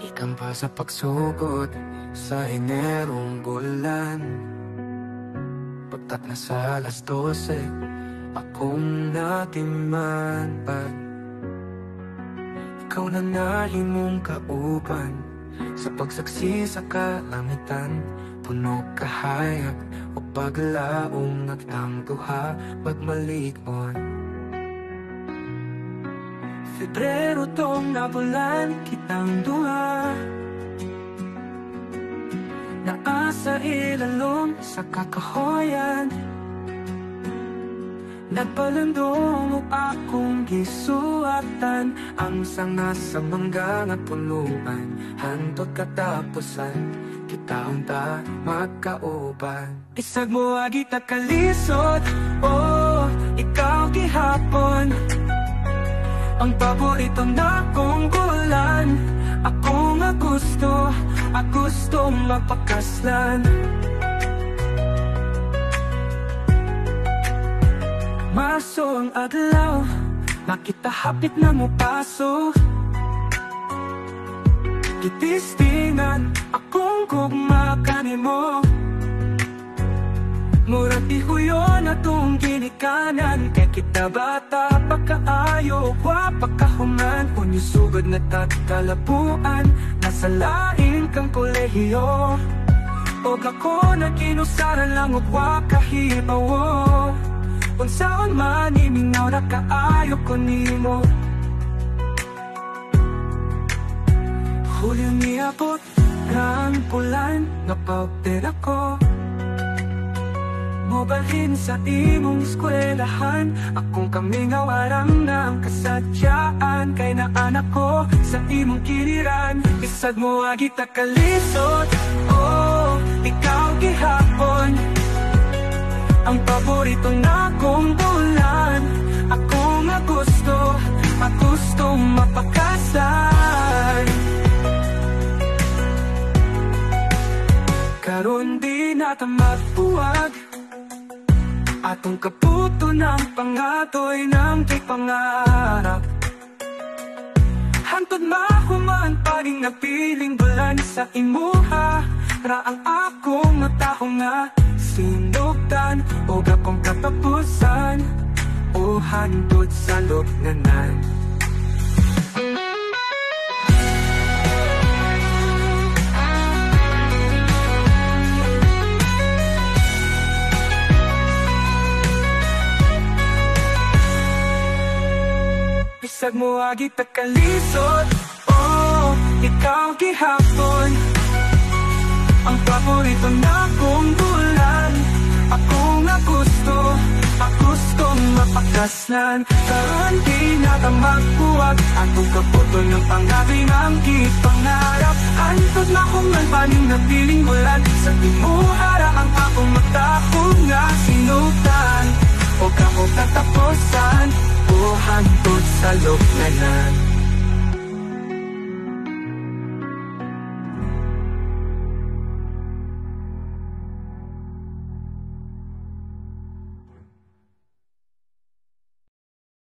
Ikan pa sa pagsugod sa Enerong bulan. Pagtat na sa alas 12, akong natiman pa. Ikaw na nahimong kauban sa pagsaksi sa kalangitan. Puno kahayag o paglaong nagtangduha pagmalikon. Febrero tong nabulan kitang duha, naasa ilalong sa kakahoyan. Nagpalandong o akong gisuatan ang sanga sa mangga nga punuan. Hantod katapusan, kitaong ta magkauban. Isag mo agita kalisod, oh, ikaw gihapon. Ang paborito na kong bulan. Ako nga gustong mapakaslan. Maso ang adlaw, nakita hapit na mo paso. Kitistingan akong gugma kanimo. Murag ihuyon atong ginikanan. Kay kita bata pagkaayo, wa pagkahuman. Unyo sugod na tatkalapuan, nasa laing kang kolehiyo. Og ako naginusaran lang og wa kahibawo. Unsaon man imingaw na kaayo ko nimo. Hulyo niabot ang bulan, napawter ako. Mobalhin sa imong eskwelahan, akong kami nga warang ng kasadyaan. Kay na anak ko sa imong kiliran, bisag mo agita kalisod, oh, ikaw gihapon. Ang paborito na kong bulan. Ako nga gustong mapakasan. Karon di nata magbuwag, atong kaputo ng pangatoy ng kay pangarap. Hantod mahuman paring napiling bulan sa imuha. Raang akong mataho nga sinugdan, o akong katapusan, o handod sa lubnganan. Bisag mo agita kalisod, oh, ikaw gihapon. Ang paborito na kong bulan. Ako nga gustong mapakaslan. Karon di na ka magbuwag, atong kaputo ng pangabi ng kipangarap. Antod na kong nagpaning na piling bulan. Sa timuhara ang akong matahog nga sinutan. O ako katapusan, o hantod sa lubnganan.